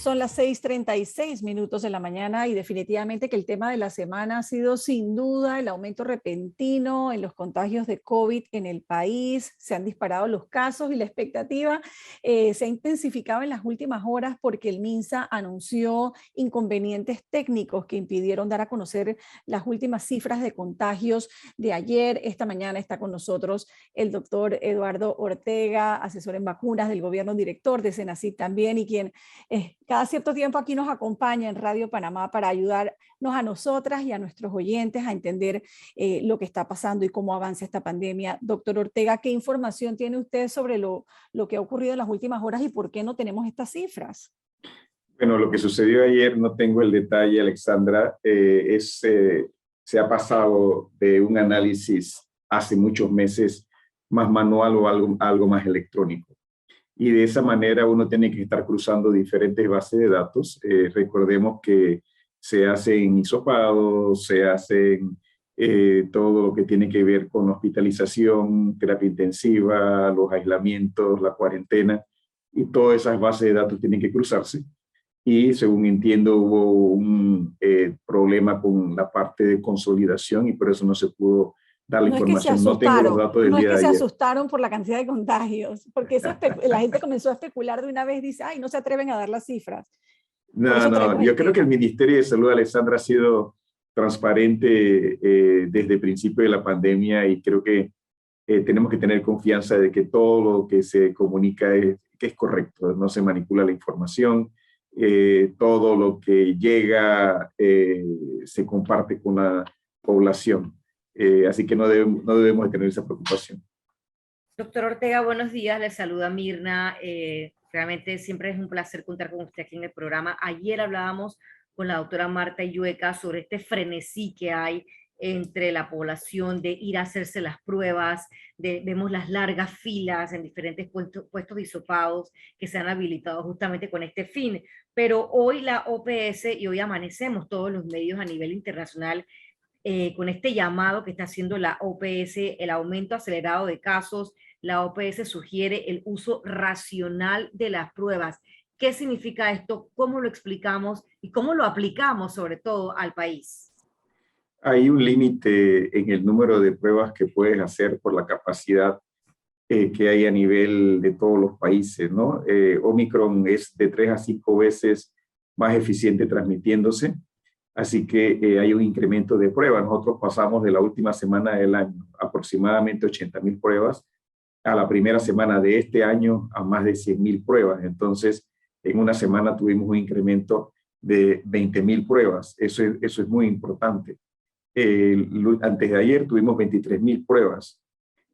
Son las 6:36 de la mañana y definitivamente que el tema de la semana ha sido sin duda el aumento repentino en los contagios de COVID en el país. Se han disparado los casos y la expectativa se ha intensificado en las últimas horas porque el MINSA anunció inconvenientes técnicos que impidieron dar a conocer las últimas cifras de contagios de ayer. Esta mañana está con nosotros el doctor Eduardo Ortega, asesor en vacunas del gobierno, director de Senacid también, y quien cada cierto tiempo aquí nos acompaña en Radio Panamá para ayudarnos a nosotras y a nuestros oyentes a entender lo que está pasando y cómo avanza esta pandemia. Doctor Ortega, ¿qué información tiene usted sobre lo que ha ocurrido en las últimas horas y por qué no tenemos estas cifras? Bueno, lo que sucedió ayer, no tengo el detalle, Alexandra, se ha pasado de un análisis hace muchos meses más manual o algo más electrónico. Y de esa manera uno tiene que estar cruzando diferentes bases de datos. Recordemos que se hacen hisopados, se hacen todo lo que tiene que ver con hospitalización, terapia intensiva, los aislamientos, la cuarentena, y todas esas bases de datos tienen que cruzarse. Y según entiendo hubo un problema con la parte de consolidación y por eso no se pudo dar la información. No tengo los datos del día de ayer. No es que se asustaron por la cantidad de contagios, porque la gente comenzó a especular de una vez, dice, ay, no se atreven a dar las cifras. No, yo creo que el Ministerio de Salud, Alessandra, ha sido transparente desde el principio de la pandemia y creo que tenemos que tener confianza de que todo lo que se comunica que es correcto, no se manipula la información, todo lo que llega se comparte con la población. Así que no debemos de tener esa preocupación. Doctor Ortega, buenos días, le saluda Mirna. Realmente siempre es un placer contar con usted aquí en el programa. Ayer hablábamos con la doctora Marta Illueca sobre este frenesí que hay entre la población de ir a hacerse las pruebas, vemos las largas filas en diferentes puestos de hisopados que se han habilitado justamente con este fin. Pero hoy la OPS, y hoy amanecemos todos los medios a nivel internacional, con este llamado que está haciendo la OPS, el aumento acelerado de casos. La OPS sugiere el uso racional de las pruebas. ¿Qué significa esto? ¿Cómo lo explicamos? ¿Y cómo lo aplicamos, sobre todo, al país? Hay un límite en el número de pruebas que puedes hacer por la capacidad que hay a nivel de todos los países, ¿no? Omicron es de 3 a 5 veces más eficiente transmitiéndose. Así que hay un incremento de pruebas. Nosotros pasamos de la última semana del año, aproximadamente 80,000 pruebas, a la primera semana de este año a más de 100,000 pruebas. Entonces, en una semana tuvimos un incremento de 20,000 pruebas. Eso es muy importante. Antes de ayer tuvimos 23,000 pruebas.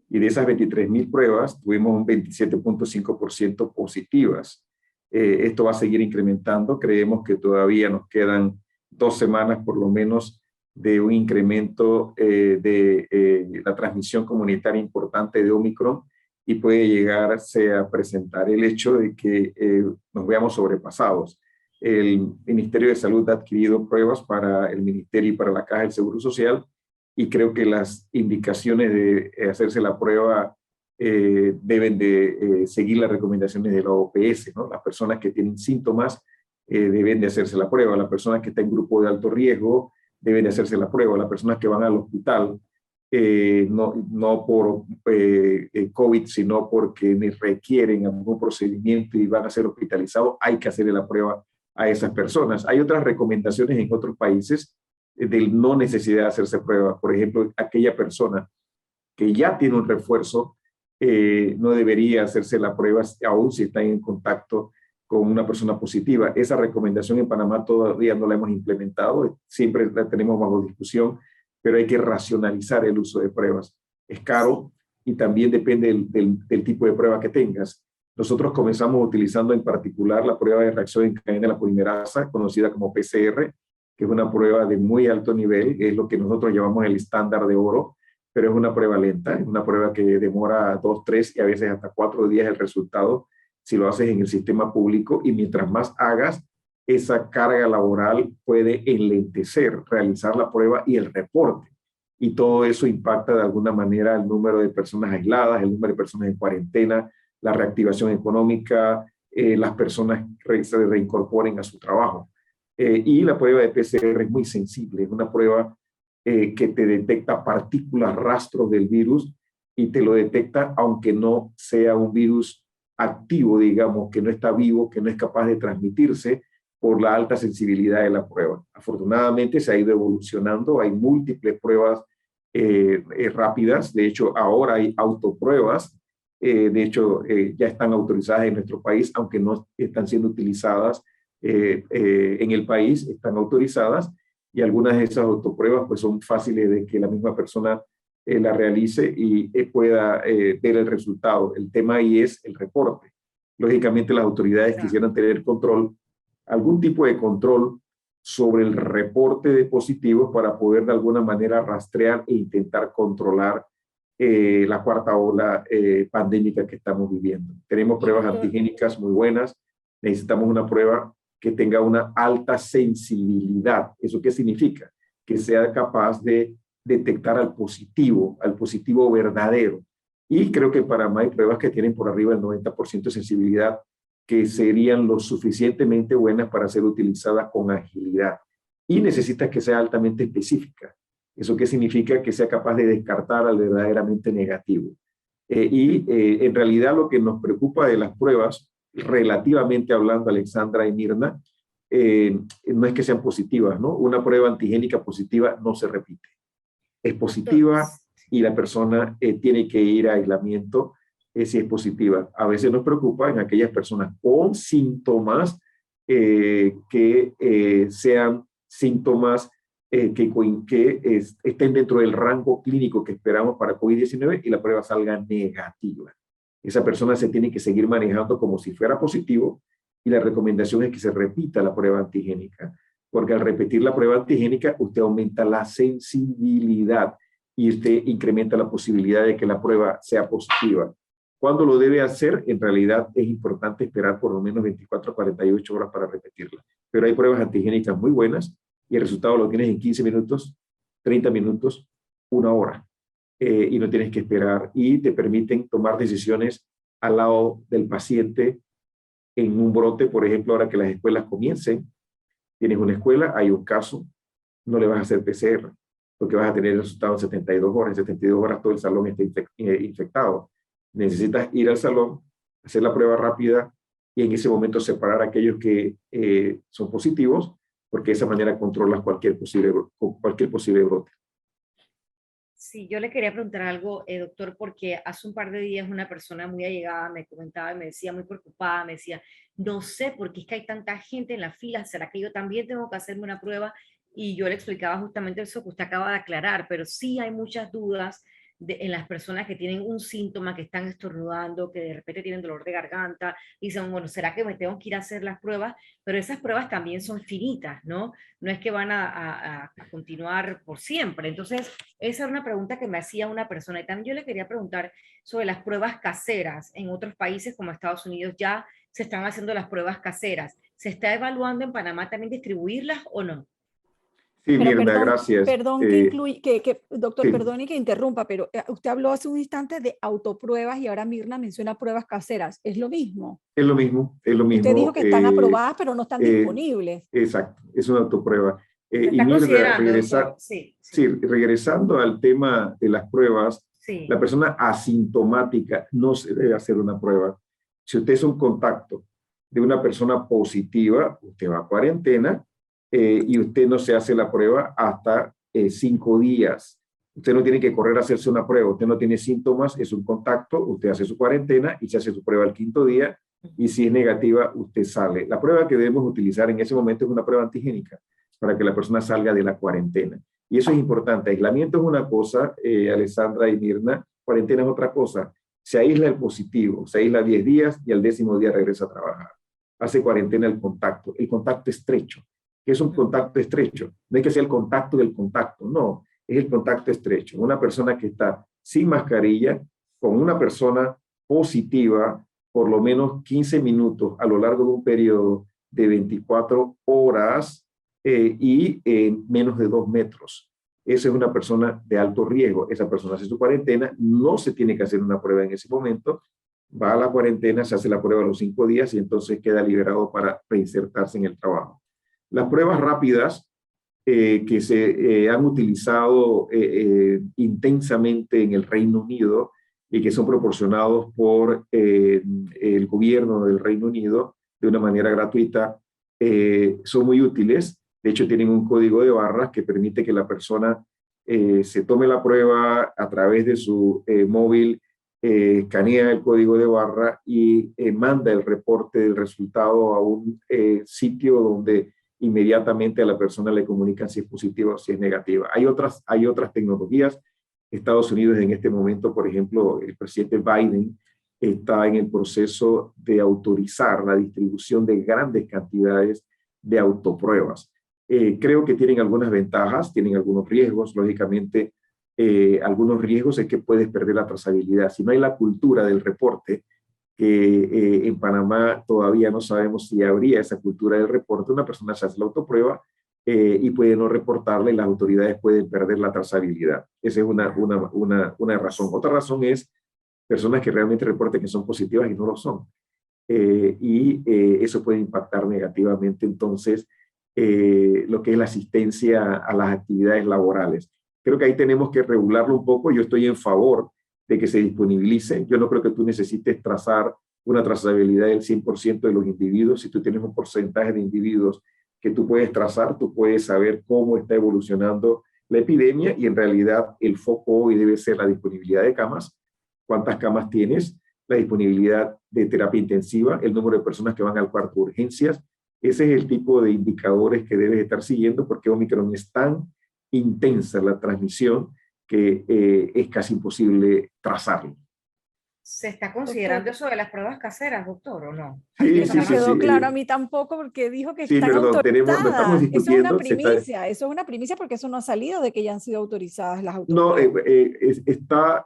Y de esas 23,000 pruebas tuvimos un 27.5% positivas. Esto va a seguir incrementando. Creemos que todavía nos quedan 2 semanas por lo menos de un incremento de la transmisión comunitaria importante de Omicron y puede llegarse a presentar el hecho de que nos veamos sobrepasados. El Ministerio de Salud ha adquirido pruebas para el Ministerio y para la Caja del Seguro Social y creo que las indicaciones de hacerse la prueba deben de seguir las recomendaciones de la OPS, ¿no? Las personas que tienen síntomas deben de hacerse la prueba. Las personas que están en grupo de alto riesgo deben de hacerse la prueba. Las personas que van al hospital, no por COVID, sino porque requieren algún procedimiento y van a ser hospitalizados, hay que hacerle la prueba a esas personas. Hay otras recomendaciones en otros países de no necesidad de hacerse pruebas. Por ejemplo, aquella persona que ya tiene un refuerzo no debería hacerse la prueba aún si está en contacto con una persona positiva. Esa recomendación en Panamá todavía no la hemos implementado, siempre la tenemos bajo discusión, pero hay que racionalizar el uso de pruebas. Es caro y también depende del tipo de prueba que tengas. Nosotros comenzamos utilizando en particular la prueba de reacción en cadena de la polimerasa, conocida como PCR, que es una prueba de muy alto nivel, es lo que nosotros llamamos el estándar de oro, pero es una prueba lenta, es una prueba que demora 2, 3 y a veces hasta 4 días el resultado, si lo haces en el sistema público, y mientras más hagas, esa carga laboral puede enlentecer realizar la prueba y el reporte. Y todo eso impacta de alguna manera el número de personas aisladas, el número de personas en cuarentena, la reactivación económica, las personas se reincorporen a su trabajo. Y la prueba de PCR es muy sensible, es una prueba que te detecta partículas, rastros del virus, y te lo detecta aunque no sea un virus activo, digamos, que no está vivo, que no es capaz de transmitirse por la alta sensibilidad de la prueba. Afortunadamente se ha ido evolucionando, hay múltiples pruebas rápidas, de hecho ahora hay autopruebas, de hecho ya están autorizadas en nuestro país, aunque no están siendo utilizadas en el país, están autorizadas, y algunas de esas autopruebas pues son fáciles de que la misma persona la realice y pueda ver el resultado. El tema ahí es el reporte. Lógicamente las autoridades quisieran tener control, algún tipo de control sobre el reporte de positivos para poder de alguna manera rastrear e intentar controlar la cuarta ola pandémica que estamos viviendo. Tenemos pruebas antigénicas muy buenas, necesitamos una prueba que tenga una alta sensibilidad. ¿Eso qué significa? Que sea capaz de detectar al positivo verdadero. Y creo que en Panamá hay pruebas que tienen por arriba del 90% de sensibilidad, que serían lo suficientemente buenas para ser utilizadas con agilidad. Y necesitas que sea altamente específica. ¿Eso qué significa? Que sea capaz de descartar al verdaderamente negativo. En realidad lo que nos preocupa de las pruebas, relativamente hablando, Alexandra y Mirna, no es que sean positivas, ¿no? Una prueba antigénica positiva no se repite. Es positiva y la persona tiene que ir a aislamiento si es positiva. A veces nos preocupa en aquellas personas con síntomas que sean síntomas que estén dentro del rango clínico que esperamos para COVID-19 y la prueba salga negativa. Esa persona se tiene que seguir manejando como si fuera positivo, y la recomendación es que se repita la prueba antigénica, porque al repetir la prueba antigénica usted aumenta la sensibilidad y usted incrementa la posibilidad de que la prueba sea positiva. ¿Cuándo lo debe hacer? En realidad es importante esperar por lo menos 24 a 48 horas para repetirla. Pero hay pruebas antigénicas muy buenas y el resultado lo tienes en 15 minutos, 30 minutos, 1 hora. Y no tienes que esperar, y te permiten tomar decisiones al lado del paciente en un brote. Por ejemplo, ahora que las escuelas comiencen, tienes una escuela, hay un caso, no le vas a hacer PCR, porque vas a tener el resultado en 72 horas. En 72 horas todo el salón está infectado. Necesitas ir al salón, hacer la prueba rápida y en ese momento separar a aquellos que son positivos, porque de esa manera controlas cualquier posible brote. Sí, yo le quería preguntar algo, doctor, porque hace un par de días una persona muy allegada me comentaba y me decía, muy preocupada, me decía, no sé por qué es que hay tanta gente en la fila, ¿será que yo también tengo que hacerme una prueba? Y yo le explicaba justamente eso que usted acaba de aclarar, pero sí hay muchas dudas en las personas que tienen un síntoma, que están estornudando, que de repente tienen dolor de garganta, y dicen, bueno, ¿será que me tengo que ir a hacer las pruebas? Pero esas pruebas también son finitas, ¿no? No es que van a continuar por siempre. Entonces, esa era una pregunta que me hacía una persona. Y también yo le quería preguntar sobre las pruebas caseras. En otros países como Estados Unidos ya se están haciendo las pruebas caseras. ¿Se está evaluando en Panamá también distribuirlas o no? Sí, Pero Mirna, gracias. perdón doctor, Sí, perdone que interrumpa, pero usted habló hace un instante de autopruebas y ahora Mirna menciona pruebas caseras. ¿Es lo mismo? es lo mismo, es lo Usted dijo mismo. que están aprobadas, pero no están Eh, disponibles. exacto, es una autoprueba. Se Y está Mirna, considerando, doctor. Sí, sí, sí, regresando al tema de las pruebas, sí. la persona asintomática no se debe hacer una prueba. Si usted es un contacto de una persona positiva, usted va a cuarentena y usted no se hace la prueba hasta 5 días. Usted no tiene que correr a hacerse una prueba. Usted no tiene síntomas, es un contacto, usted hace su cuarentena y se hace su prueba al 5.º día, y si es negativa, usted sale. La prueba que debemos utilizar en ese momento es una prueba antigénica para que la persona salga de la cuarentena. Y eso es importante. Aislamiento es una cosa, Alessandra y Mirna, cuarentena es otra cosa. Se aísla el positivo, se aísla 10 días y al 10.º día regresa a trabajar. Hace cuarentena el contacto estrecho. ¿Qué es un contacto estrecho? No es que sea el contacto del contacto, no, es el contacto estrecho. Una persona que está sin mascarilla con una persona positiva por lo menos 15 minutos a lo largo de un periodo de 24 horas y menos de 2 metros. Esa es una persona de alto riesgo. Esa persona hace su cuarentena, no se tiene que hacer una prueba en ese momento va a la cuarentena, se hace la prueba a los 5 días y entonces queda liberado para reinsertarse en el trabajo. Las pruebas rápidas que se han utilizado intensamente en el Reino Unido y que son proporcionados por el gobierno del Reino Unido de una manera gratuita, son muy útiles. De hecho, tienen un código de barras que permite que la persona se tome la prueba a través de su móvil, escanea el código de barra y manda el reporte del resultado a un sitio donde inmediatamente a la persona le comunican si es positiva o si es negativa. Hay otras tecnologías. Estados Unidos en este momento, por ejemplo, el presidente Biden está en el proceso de autorizar la distribución de grandes cantidades de autopruebas. Creo que tienen algunas ventajas, tienen algunos riesgos. Lógicamente, algunos riesgos es que puedes perder la trazabilidad. Si no hay la cultura del reporte, que en Panamá todavía no sabemos si habría esa cultura del reporte, una persona se hace la autoprueba y puede no reportarla y las autoridades pueden perder la trazabilidad. Esa es una razón. Otra razón es personas que realmente reporten que son positivas y no lo son. Eso puede impactar negativamente entonces lo que es la asistencia a las actividades laborales. Creo que ahí tenemos que regularlo un poco. Yo estoy en favor de que se disponibilice. Yo no creo que tú necesites trazar una trazabilidad del 100% de los individuos. Si tú tienes un porcentaje de individuos que tú puedes trazar, tú puedes saber cómo está evolucionando la epidemia y en realidad el foco hoy debe ser la disponibilidad de camas, cuántas camas tienes, la disponibilidad de terapia intensiva, el número de personas que van al cuarto de urgencias. Ese es el tipo de indicadores que debes estar siguiendo porque Omicron es tan intensa la transmisión que es casi imposible trazarlo. ¿Se está considerando eso de las pruebas caseras, doctor, o no? Sí, Eso no sí, quedó sí. claro a mí tampoco porque dijo que Sí, están perdón, lo estamos autorizadas. Eso es una discutiendo. primicia, eso es una primicia porque eso no ha salido de que ya han sido autorizadas las No, autopruebas. está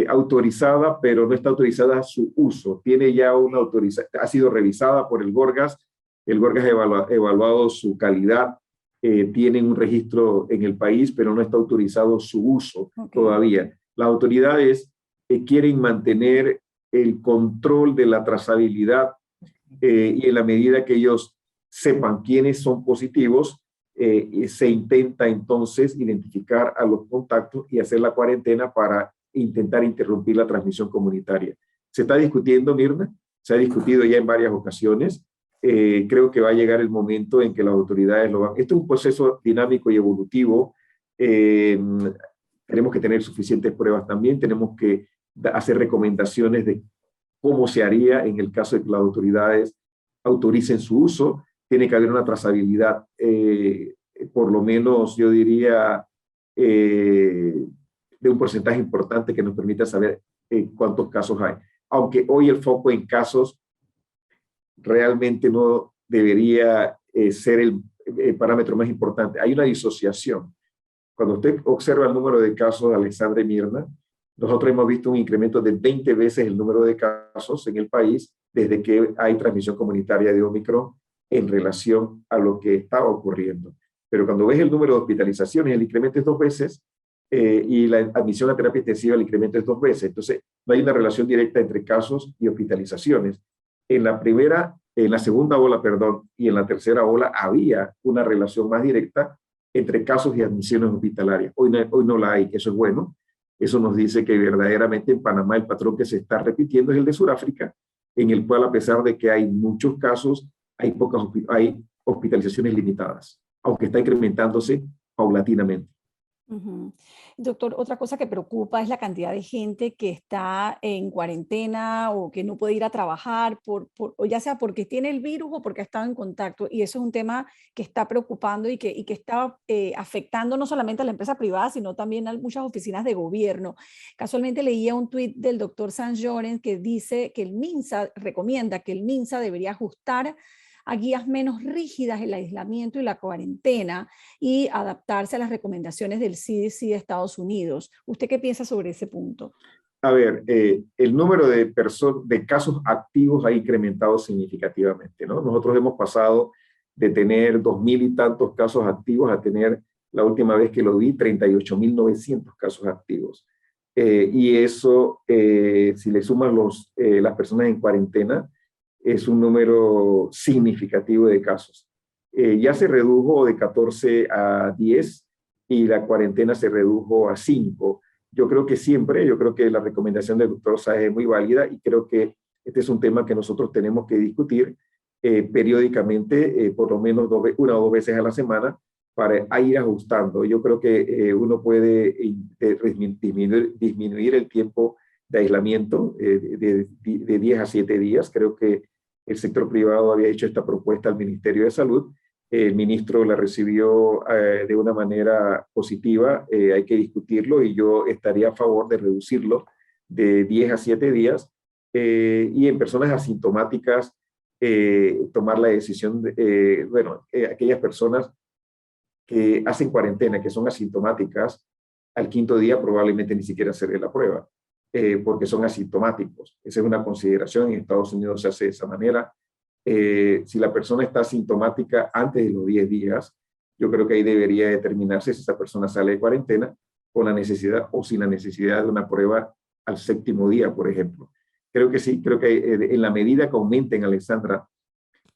autorizada, pero no está autorizada su uso. Tiene ya una autorización, ha sido revisada por el Gorgas ha evaluado su calidad, tienen un registro en el país, pero no está autorizado su uso todavía. Las autoridades quieren mantener el control de la trazabilidad y en la medida que ellos sepan quiénes son positivos, se intenta entonces identificar a los contactos y hacer la cuarentena para intentar interrumpir la transmisión comunitaria. Se está discutiendo, Mirna, se ha discutido ya en varias ocasiones. Creo que va a llegar el momento en que las autoridades lo van. Esto es un proceso dinámico y evolutivo. Tenemos que tener suficientes pruebas también. Tenemos que hacer recomendaciones de cómo se haría en el caso de que las autoridades autoricen su uso. Tiene que haber una trazabilidad, por lo menos yo diría, de un porcentaje importante que nos permita saber cuántos casos hay. Aunque hoy el foco en casos realmente no debería ser el parámetro más importante. Hay una disociación. Cuando usted observa el número de casos, Alexandra y Mirna, nosotros hemos visto un incremento de 20 veces el número de casos en el país desde que hay transmisión comunitaria de Omicron en relación a lo que estaba ocurriendo. Pero cuando ves el número de hospitalizaciones, el incremento es 2 veces y la admisión a terapia intensiva, el incremento es 2 veces. Entonces, no hay una relación directa entre casos y hospitalizaciones. En la segunda ola, perdón, y en la tercera ola había una relación más directa entre casos y admisiones hospitalarias. Hoy no la hay, eso es bueno. Eso nos dice que verdaderamente en Panamá el patrón que se está repitiendo es el de Sudáfrica, en el cual a pesar de que hay muchos casos, hay hospitalizaciones limitadas, aunque está incrementándose paulatinamente. Doctor, otra cosa que preocupa es la cantidad de gente que está en cuarentena o que no puede ir a trabajar, o ya sea porque tiene el virus o porque ha estado en contacto. Y eso es un tema que está preocupando y que está afectando no solamente a la empresa privada, sino también a muchas oficinas de gobierno. Casualmente leía un tuit del doctor Sanz Llorens que dice que el MINSA recomienda que el MINSA debería ajustar a guías menos rígidas el aislamiento y la cuarentena y adaptarse a las recomendaciones del CDC de Estados Unidos. ¿Usted qué piensa sobre ese punto? A ver, el número de casos activos ha incrementado significativamente, ¿no? Nosotros hemos pasado de tener 2,000 y tantos casos activos a tener, la última vez que lo vi, 38,900 casos activos. Y eso, si le suman las personas en cuarentena, es un número significativo de casos. Ya se redujo de 14 a 10 y la cuarentena se redujo a 5. Yo creo que la recomendación del doctor Sáez es muy válida y creo que este es un tema que nosotros tenemos que discutir periódicamente, por lo menos una o dos veces a la semana, para ir ajustando. Yo creo que uno puede disminuir el tiempo de aislamiento de 10 a 7 días. Creo que el sector privado había hecho esta propuesta al Ministerio de Salud. El ministro la recibió de una manera positiva. Hay que discutirlo y yo estaría a favor de reducirlo de 10 a 7 días. Y en personas asintomáticas, tomar la decisión aquellas personas que hacen cuarentena, que son asintomáticas, al quinto día probablemente ni siquiera se dé la prueba, porque son asintomáticos. Esa es una consideración. En Estados Unidos se hace de esa manera. Si la persona está asintomática antes de los 10 días, yo creo que ahí debería determinarse si esa persona sale de cuarentena con la necesidad o sin la necesidad de una prueba al séptimo día, por ejemplo. Creo que sí, creo que en la medida que aumenten, Alexandra,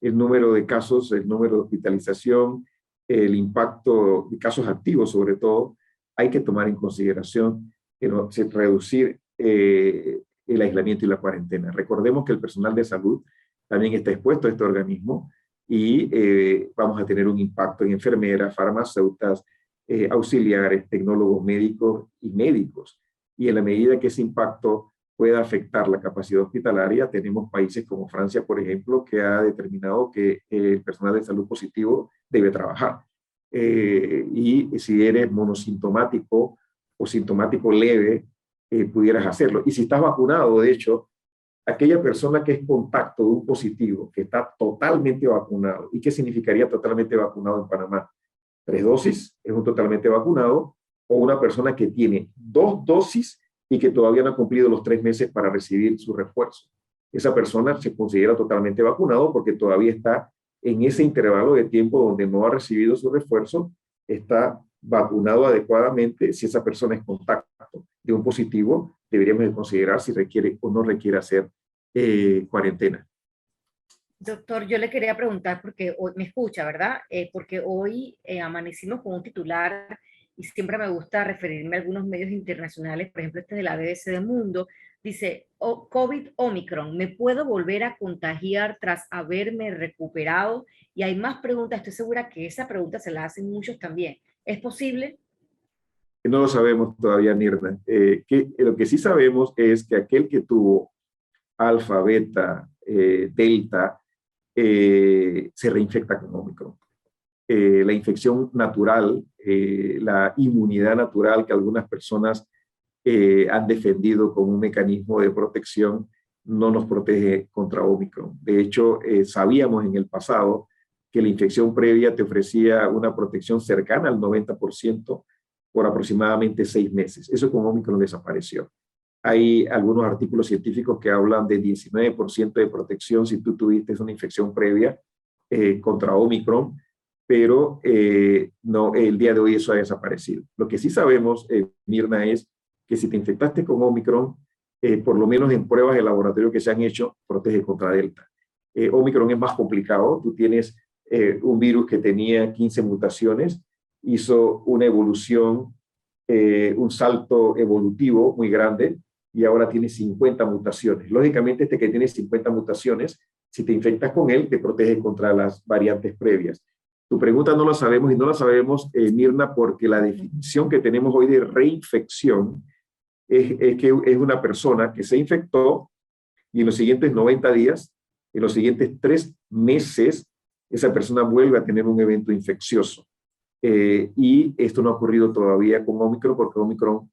el número de casos, el número de hospitalización, el impacto de casos activos sobre todo, hay que tomar en consideración reducir el aislamiento y la cuarentena. Recordemos que el personal de salud también está expuesto a este organismo y vamos a tener un impacto en enfermeras, farmacéuticas, auxiliares, tecnólogos médicos y médicos. Y en la medida que ese impacto pueda afectar la capacidad hospitalaria, tenemos países como Francia, por ejemplo, que ha determinado que el personal de salud positivo debe trabajar. Y si eres monosintomático o sintomático leve, pudieras hacerlo. Y si estás vacunado, de hecho, aquella persona que es contacto de un positivo, que está totalmente vacunado, ¿y qué significaría totalmente vacunado en Panamá? 3 dosis es un totalmente vacunado, o una persona que tiene 2 dosis y que todavía no ha cumplido los 3 meses para recibir su refuerzo. Esa persona se considera totalmente vacunado porque todavía está en ese intervalo de tiempo donde no ha recibido su refuerzo, está vacunado adecuadamente. Si esa persona es contacto de un positivo, deberíamos de considerar si requiere o no requiere hacer cuarentena. Doctor, yo le quería preguntar, porque hoy me escucha, ¿verdad? Porque hoy amanecimos con un titular y siempre me gusta referirme a algunos medios internacionales, por ejemplo, este de la BBC de Mundo, dice, COVID Omicron, ¿me puedo volver a contagiar tras haberme recuperado? Y hay más preguntas, estoy segura que esa pregunta se la hacen muchos también. ¿Es posible? No lo sabemos todavía, Nirna. Lo que sí sabemos es que aquel que tuvo alfa, beta, delta, se reinfecta con Omicron. La infección natural, la inmunidad natural que algunas personas han defendido como un mecanismo de protección, no nos protege contra Omicron. De hecho, sabíamos en el pasado que la infección previa te ofrecía una protección cercana al 90% por aproximadamente 6 meses. Eso con Omicron desapareció. Hay algunos artículos científicos que hablan de 19% de protección si tú tuviste una infección previa contra Omicron, pero no, el día de hoy eso ha desaparecido. Lo que sí sabemos, Mirna, es que si te infectaste con Omicron, por lo menos en pruebas de laboratorio que se han hecho, protege contra Delta. Omicron es más complicado. Tú tienes un virus que tenía 15 mutaciones, hizo una evolución, un salto evolutivo muy grande, y ahora tiene 50 mutaciones. Lógicamente, este que tiene 50 mutaciones, si te infectas con él, te protege contra las variantes previas. Tu pregunta no la sabemos, y no la sabemos, Mirna, porque la definición que tenemos hoy de reinfección es que es una persona que se infectó y en los siguientes 90 días, en los siguientes 3 meses, esa persona vuelve a tener un evento infeccioso. Y esto no ha ocurrido todavía con Omicron, porque Omicron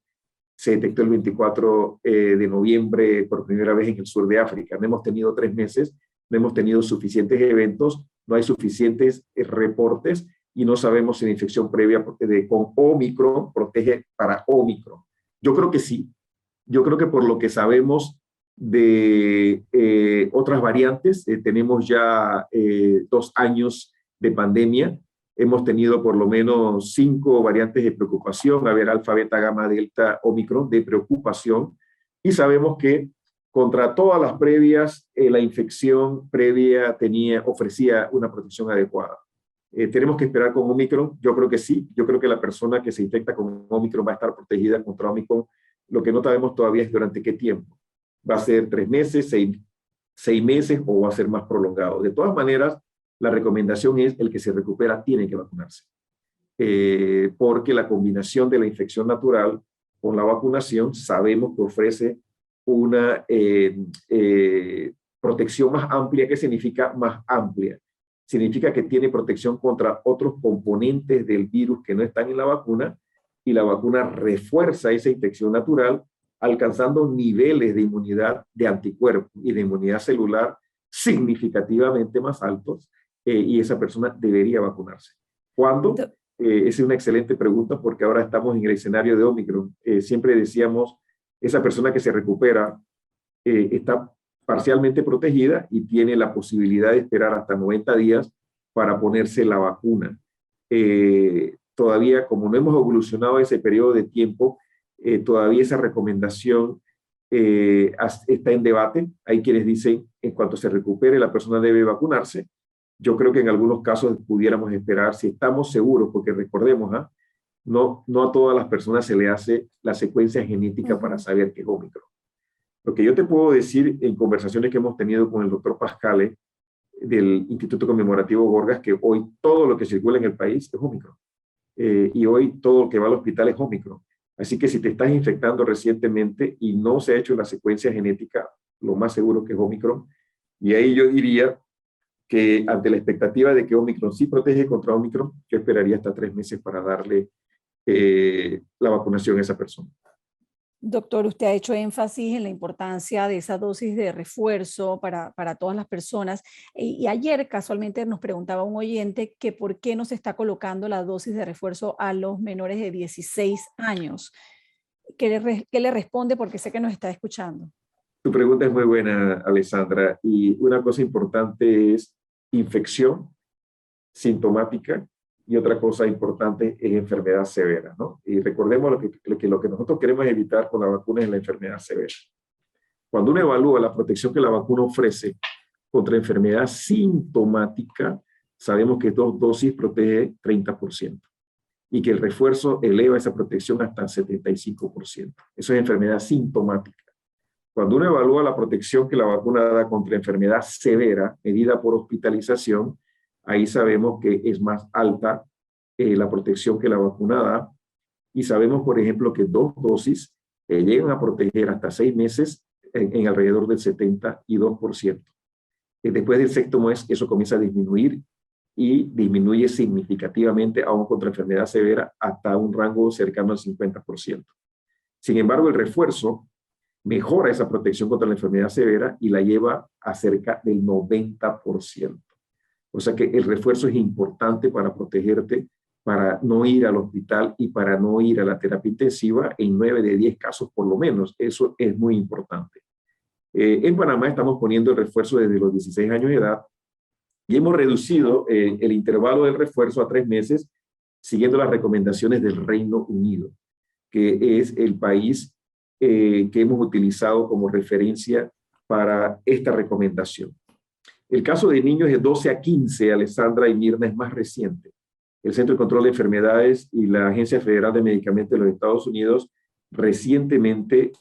se detectó el 24 de noviembre por primera vez en el sur de África. No hemos tenido 3 meses, no hemos tenido suficientes eventos, no hay suficientes reportes y no sabemos si la infección previa con Omicron protege para Omicron. Yo creo que sí. Yo creo que por lo que sabemos de otras variantes, tenemos ya 2 años de pandemia hemos tenido por lo menos 5 variantes de preocupación, a ver, alfa, beta, gamma, delta, omicron, de preocupación, y sabemos que contra todas las previas, la infección previa ofrecía una protección adecuada. ¿Tenemos que esperar con Omicron? Yo creo que sí. Yo creo que la persona que se infecta con Omicron va a estar protegida contra Omicron. Lo que no sabemos todavía es durante qué tiempo. ¿Va a ser 3 meses, 6 meses o va a ser más prolongado? De todas maneras, la recomendación es el que se recupera tiene que vacunarse. Porque la combinación de la infección natural con la vacunación sabemos que ofrece una protección más amplia. ¿Qué significa más amplia? Significa que tiene protección contra otros componentes del virus que no están en la vacuna, y la vacuna refuerza esa infección natural, alcanzando niveles de inmunidad de anticuerpos y de inmunidad celular significativamente más altos, y esa persona debería vacunarse. ¿Cuándo? Esa es una excelente pregunta, porque ahora estamos en el escenario de Omicron. Siempre decíamos, esa persona que se recupera está parcialmente protegida y tiene la posibilidad de esperar hasta 90 días para ponerse la vacuna. Todavía, como no hemos evolucionado ese periodo de tiempo, todavía esa recomendación está en debate. Hay quienes dicen, en cuanto se recupere, la persona debe vacunarse. Yo creo que en algunos casos pudiéramos esperar, si estamos seguros, porque recordemos, no a todas las personas se le hace la secuencia genética para saber qué es Omicron. Lo que yo te puedo decir en conversaciones que hemos tenido con el doctor Pascale del Instituto Conmemorativo Gorgas, que hoy todo lo que circula en el país es Omicron. Y hoy todo lo que va al hospital es Omicron. Así que si te estás infectando recientemente y no se ha hecho la secuencia genética, lo más seguro que es Omicron. Y ahí yo diría que ante la expectativa de que Omicron sí protege contra Omicron, yo esperaría hasta 3 meses para darle la vacunación a esa persona. Doctor, usted ha hecho énfasis en la importancia de esa dosis de refuerzo para todas las personas. Y ayer casualmente nos preguntaba un oyente que por qué no se está colocando la dosis de refuerzo a los menores de 16 años. ¿Qué le responde? Porque sé que nos está escuchando. Tu pregunta es muy buena, Alessandra. Y una cosa importante es infección sintomática, y otra cosa importante es enfermedad severa, ¿no? Y recordemos lo que nosotros queremos evitar con la vacuna es la enfermedad severa. Cuando uno evalúa la protección que la vacuna ofrece contra enfermedad sintomática, sabemos que 2 dosis protege 30% y que el refuerzo eleva esa protección hasta 75%. Eso es enfermedad sintomática. Cuando uno evalúa la protección que la vacuna da contra enfermedad severa, medida por hospitalización, ahí sabemos que es más alta la protección que la vacuna da, y sabemos, por ejemplo, que 2 dosis llegan a proteger hasta 6 meses en alrededor del 72%. Después del 6º mes, eso comienza a disminuir y disminuye significativamente aún contra enfermedad severa hasta un rango cercano al 50%. Sin embargo, el refuerzo mejora esa protección contra la enfermedad severa y la lleva a cerca del 90%. O sea que el refuerzo es importante para protegerte, para no ir al hospital y para no ir a la terapia intensiva en 9 de 10 casos por lo menos. Eso es muy importante. En Panamá estamos poniendo el refuerzo desde los 16 años de edad y hemos reducido el intervalo del refuerzo a 3 meses, siguiendo las recomendaciones del Reino Unido, que es el país que hemos utilizado como referencia para esta recomendación. El caso de niños de 12 a 15, Alessandra y Mirna, es más reciente. El Centro de Control de Enfermedades y la Agencia Federal de Medicamentos de los Estados Unidos recientemente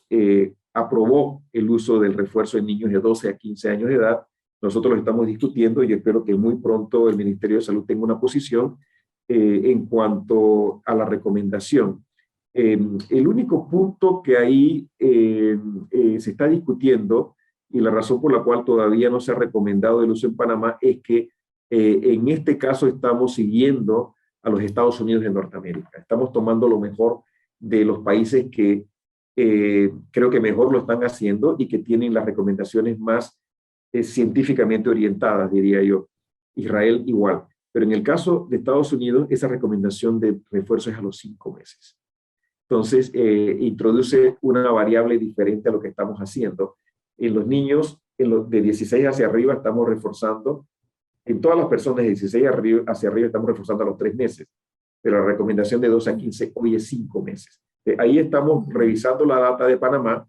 aprobó el uso del refuerzo en niños de 12 a 15 años de edad. Nosotros lo estamos discutiendo y espero que muy pronto el Ministerio de Salud tenga una posición en cuanto a la recomendación. El único punto que ahí se está discutiendo y la razón por la cual todavía no se ha recomendado el uso en Panamá es que en este caso estamos siguiendo a los Estados Unidos de Norteamérica. Estamos tomando lo mejor de los países que creo que mejor lo están haciendo y que tienen las recomendaciones más científicamente orientadas, diría yo. Israel igual. Pero en el caso de Estados Unidos, esa recomendación de refuerzo es a los 5 meses. Entonces, introduce una variable diferente a lo que estamos haciendo. En los niños de 16 hacia arriba estamos reforzando En todas las personas de 16 hacia arriba estamos reforzando a los 3 meses, pero la recomendación de 12 a 15 hoy es 5 meses. Ahí estamos revisando la data de Panamá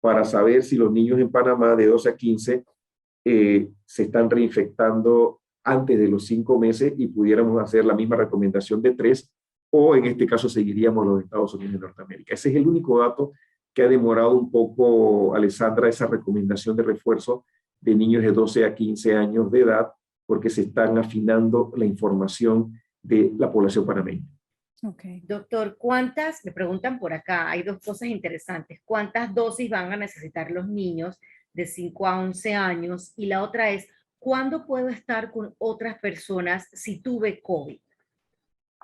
para saber si los niños en Panamá de 12 a 15 se están reinfectando antes de los 5 meses y pudiéramos hacer la misma recomendación de 3, o en este caso seguiríamos los Estados Unidos de Norteamérica. Ese es el único dato que ha demorado un poco, Alessandra, esa recomendación de refuerzo de niños de 12 a 15 años de edad, porque se están afinando la información de la población panameña. Okay. Doctor, me preguntan por acá, hay dos cosas interesantes. ¿Cuántas dosis van a necesitar los niños de 5 a 11 años? Y la otra es, ¿cuándo puedo estar con otras personas si tuve COVID?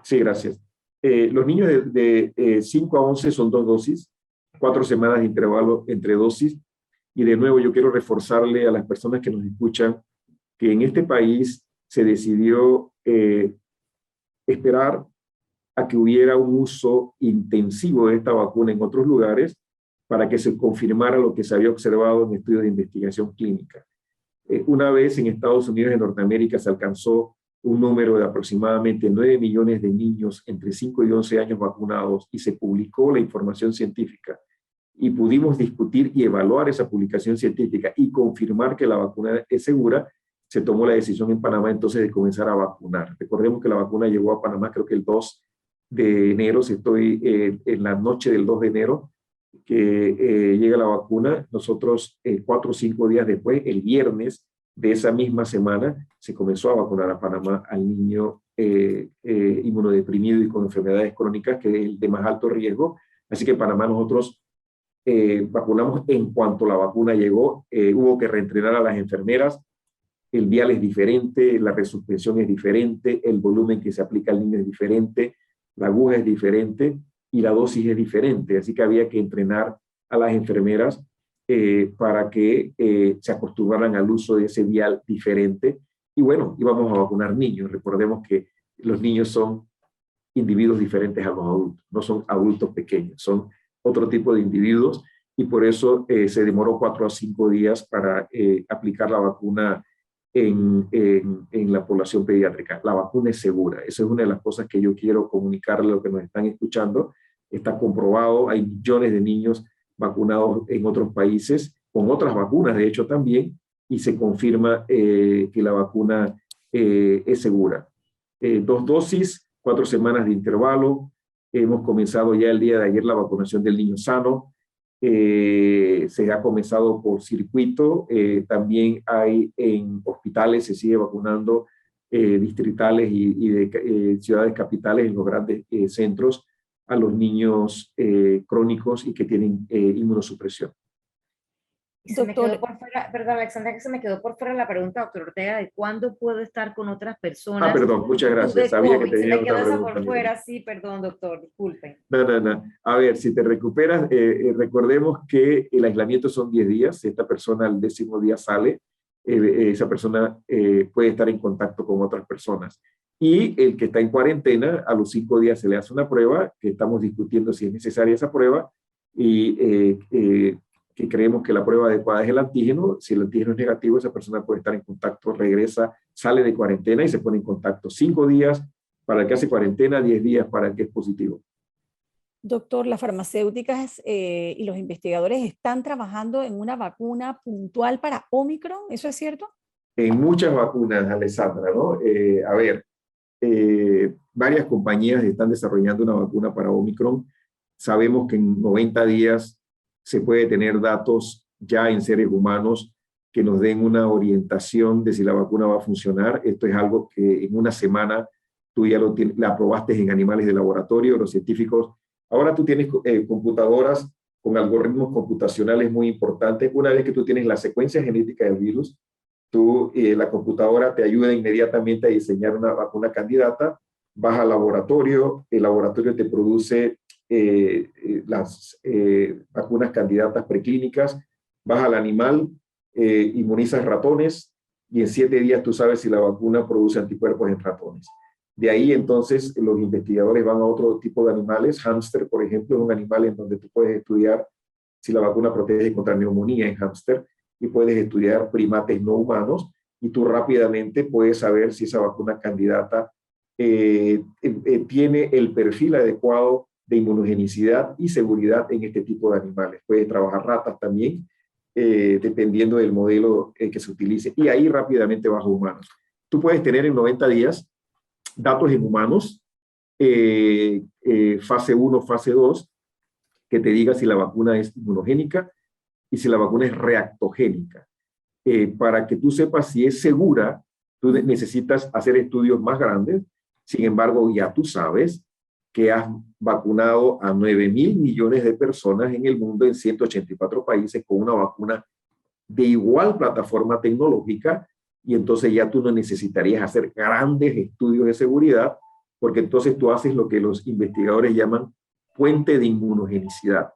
Sí, gracias. Los niños de 5 a 11 son 2 dosis, 4 semanas de intervalo entre dosis. Y de nuevo, yo quiero reforzarle a las personas que nos escuchan que en este país se decidió esperar a que hubiera un uso intensivo de esta vacuna en otros lugares para que se confirmara lo que se había observado en estudios de investigación clínica. Una vez en Estados Unidos y en Norteamérica se alcanzó un número de aproximadamente 9 millones de niños entre 5 y 11 años vacunados y se publicó la información científica y pudimos discutir y evaluar esa publicación científica y confirmar que la vacuna es segura, se tomó la decisión en Panamá entonces de comenzar a vacunar. Recordemos que la vacuna llegó a Panamá creo que el 2 de enero, estoy en la noche del 2 de enero, que llega la vacuna. Nosotros 4 o 5 días después, el viernes de esa misma semana, se comenzó a vacunar a Panamá al niño inmunodeprimido y con enfermedades crónicas, que es el de más alto riesgo. Así que en Panamá nosotros vacunamos en cuanto la vacuna llegó. Hubo que reentrenar a las enfermeras. El vial es diferente, la resuspensión es diferente, el volumen que se aplica al niño es diferente, la aguja es diferente y la dosis es diferente. Así que había que entrenar a las enfermeras para que se acostumbraran al uso de ese vial diferente. Y bueno, íbamos a vacunar niños. Recordemos que los niños son individuos diferentes a los adultos, no son adultos pequeños, son otro tipo de individuos y por eso se demoró 4 a 5 días para aplicar la vacuna en la población pediátrica. La vacuna es segura. Esa es una de las cosas que yo quiero comunicarle a los que nos están escuchando. Está comprobado, hay millones de niños vacunados en otros países, con otras vacunas, de hecho, también, y se confirma que la vacuna es segura. 2 dosis, 4 semanas de intervalo. Hemos comenzado ya el día de ayer la vacunación del niño sano. Se ha comenzado por circuito. También hay en hospitales, se sigue vacunando distritales y de ciudades capitales en los grandes centros a los niños crónicos y que tienen inmunosupresión. Se me quedó por fuera, perdón, Alexandra, que se me quedó por fuera la pregunta, doctor Ortega, de cuándo puedo estar con otras personas. Perdón, muchas gracias. Sabía que tenía otra pregunta. Se me quedó esa por fuera, mismo. sí, perdón, doctor, disculpen. No. A ver, si te recuperas, recordemos que el aislamiento son 10 días. Si esta persona al 10º día sale, esa persona puede estar en contacto con otras personas. Y el que está en cuarentena, a los 5 días se le hace una prueba, que estamos discutiendo si es necesaria esa prueba, y que creemos que la prueba adecuada es el antígeno. Si el antígeno es negativo, esa persona puede estar en contacto, regresa, sale de cuarentena y se pone en contacto. 5 días para el que hace cuarentena, 10 días para el que es positivo. Doctor, las farmacéuticas y los investigadores están trabajando en una vacuna puntual para Omicron, ¿eso es cierto? En muchas vacunas, Alessandra, ¿no? A ver, varias compañías están desarrollando una vacuna para Omicron. Sabemos que en 90 días se puede tener datos ya en seres humanos que nos den una orientación de si la vacuna va a funcionar. Esto es algo que en una semana tú ya la aprobaste en animales de laboratorio, los científicos. Ahora tú tienes computadoras con algoritmos computacionales muy importantes. Una vez que tú tienes la secuencia genética del virus, la computadora te ayuda inmediatamente a diseñar una vacuna candidata. Vas al laboratorio, el laboratorio te produce las vacunas candidatas preclínicas, vas al animal, inmunizas ratones y en 7 días tú sabes si la vacuna produce anticuerpos en ratones. De ahí entonces los investigadores van a otro tipo de animales. Hámster, por ejemplo, es un animal en donde tú puedes estudiar si la vacuna protege contra neumonía en hámster y puedes estudiar primates no humanos y tú rápidamente puedes saber si esa vacuna candidata tiene el perfil adecuado de inmunogenicidad y seguridad en este tipo de animales. Puede trabajar ratas también, dependiendo del modelo que se utilice, y ahí rápidamente vas a humanos. Tú puedes tener en 90 días datos en humanos, fase 1, fase 2, que te diga si la vacuna es inmunogénica y si la vacuna es reactogénica. Para que tú sepas si es segura, tú necesitas hacer estudios más grandes. Sin embargo, ya tú sabes que has vacunado a 9.000 millones de personas en el mundo, en 184 países, con una vacuna de igual plataforma tecnológica, y entonces ya tú no necesitarías hacer grandes estudios de seguridad, porque entonces tú haces lo que los investigadores llaman puente de inmunogenicidad.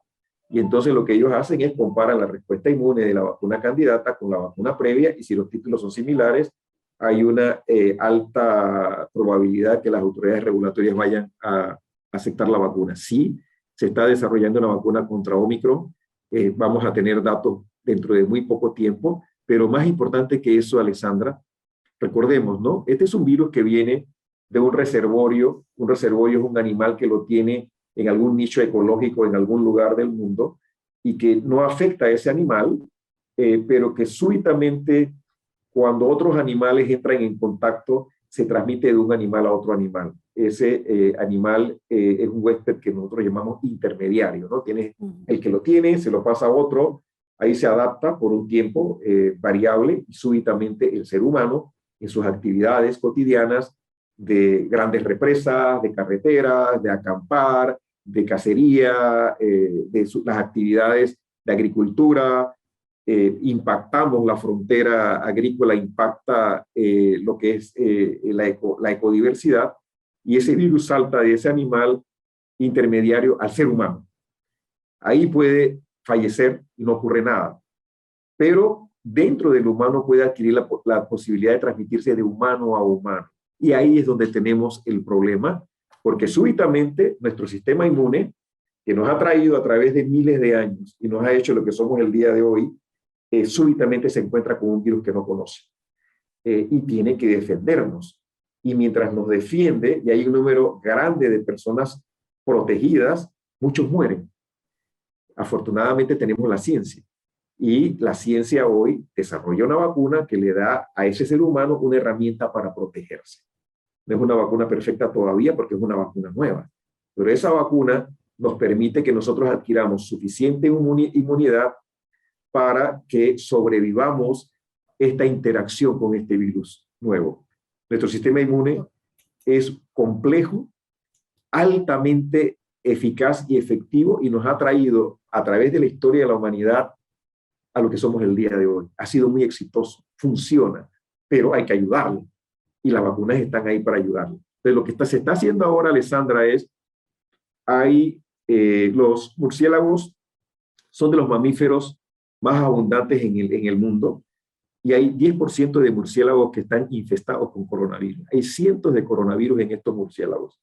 Y entonces lo que ellos hacen es comparar la respuesta inmune de la vacuna candidata con la vacuna previa, y si los títulos son similares, hay una alta probabilidad que las autoridades regulatorias vayan a aceptar la vacuna. Sí, se está desarrollando una vacuna contra Omicron, vamos a tener datos dentro de muy poco tiempo, pero más importante que eso, Alessandra, recordemos, ¿no? Este es un virus que viene de un reservorio. Un reservorio es un animal que lo tiene en algún nicho ecológico en algún lugar del mundo y que no afecta a ese animal, pero que súbitamente, cuando otros animales entran en contacto, se transmite de un animal a otro animal. Ese animal es un huésped que nosotros llamamos intermediario, ¿no? Tienes el que lo tiene, se lo pasa a otro, ahí se adapta por un tiempo variable, y súbitamente el ser humano, en sus actividades cotidianas de grandes represas, de carreteras, de acampar, de cacería, las actividades de agricultura, impactamos la frontera agrícola, impacta lo que es la ecodiversidad, y ese virus salta de ese animal intermediario al ser humano. Ahí puede fallecer y no ocurre nada, pero dentro del humano puede adquirir la posibilidad de transmitirse de humano a humano. Y ahí es donde tenemos el problema, porque súbitamente nuestro sistema inmune, que nos ha traído a través de miles de años y nos ha hecho lo que somos el día de hoy, súbitamente se encuentra con un virus que no conoce, y tiene que defendernos. Y mientras nos defiende, y hay un número grande de personas protegidas, muchos mueren. Afortunadamente tenemos la ciencia, y la ciencia hoy desarrolla una vacuna que le da a ese ser humano una herramienta para protegerse. No es una vacuna perfecta todavía porque es una vacuna nueva, pero esa vacuna nos permite que nosotros adquiramos suficiente inmunidad para que sobrevivamos esta interacción con este virus nuevo. Nuestro sistema inmune es complejo, altamente eficaz y efectivo, y nos ha traído a través de la historia de la humanidad a lo que somos el día de hoy. Ha sido muy exitoso, funciona, pero hay que ayudarlo, y las vacunas están ahí para ayudarlo. Entonces, lo que se está haciendo ahora, Alessandra, es, los murciélagos son de los mamíferos más abundantes en el mundo, y hay 10% de murciélagos que están infestados con coronavirus. Hay cientos de coronavirus en estos murciélagos.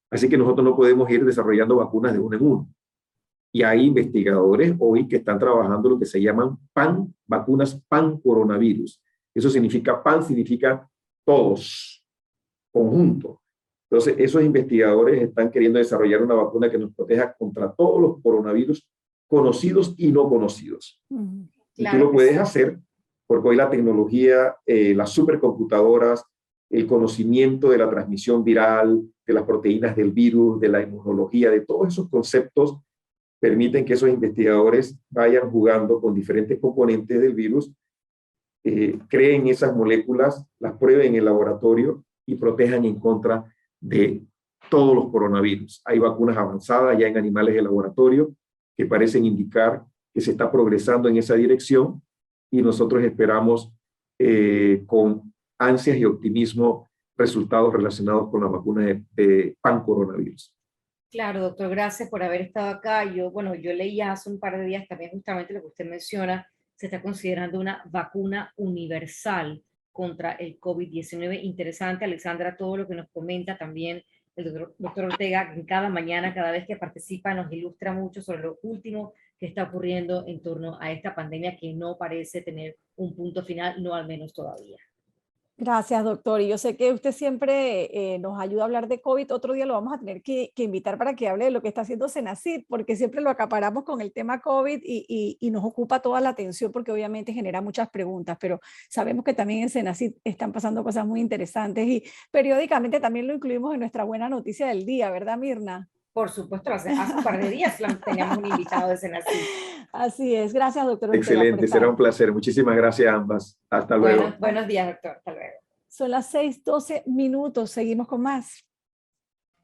Así que nosotros no podemos ir desarrollando vacunas de uno en uno. Y hay investigadores hoy que están trabajando lo que se llaman vacunas pan-coronavirus. Eso significa, pan significa todos, conjunto. Entonces, esos investigadores están queriendo desarrollar una vacuna que nos proteja contra todos los coronavirus conocidos y no conocidos. Y tú lo puedes hacer porque hoy la tecnología, las supercomputadoras, el conocimiento de la transmisión viral, de las proteínas del virus, de la inmunología, de todos esos conceptos, permiten que esos investigadores vayan jugando con diferentes componentes del virus, creen esas moléculas, las prueben en el laboratorio y protejan en contra de todos los coronavirus. Hay vacunas avanzadas ya en animales de laboratorio que parecen indicar que se está progresando en esa dirección, y nosotros esperamos con ansias y optimismo resultados relacionados con las vacunas de pan-coronavirus. Claro, doctor, gracias por haber estado acá. Yo leía hace un par de días también justamente lo que usted menciona, se está considerando una vacuna universal contra el COVID-19. Interesante, Alexandra, todo lo que nos comenta también el doctor Ortega, en cada mañana, cada vez que participa, nos ilustra mucho sobre lo último que está ocurriendo en torno a esta pandemia que no parece tener un punto final, no al menos todavía. Gracias, doctor. Y yo sé que usted siempre nos ayuda a hablar de COVID. Otro día lo vamos a tener que invitar para que hable de lo que está haciendo Senacid, porque siempre lo acaparamos con el tema COVID y nos ocupa toda la atención porque obviamente genera muchas preguntas, pero sabemos que también en Senacid están pasando cosas muy interesantes y periódicamente también lo incluimos en nuestra buena noticia del día, ¿verdad, Mirna? Por supuesto, hace un par de días teníamos un invitado de Senacid. Así es. Gracias, doctor Ortega, por Excelente, será estar. un placer. Muchísimas gracias a ambas. Hasta luego. Buenos días, doctor. Hasta luego. Son las 6:12. Seguimos con más.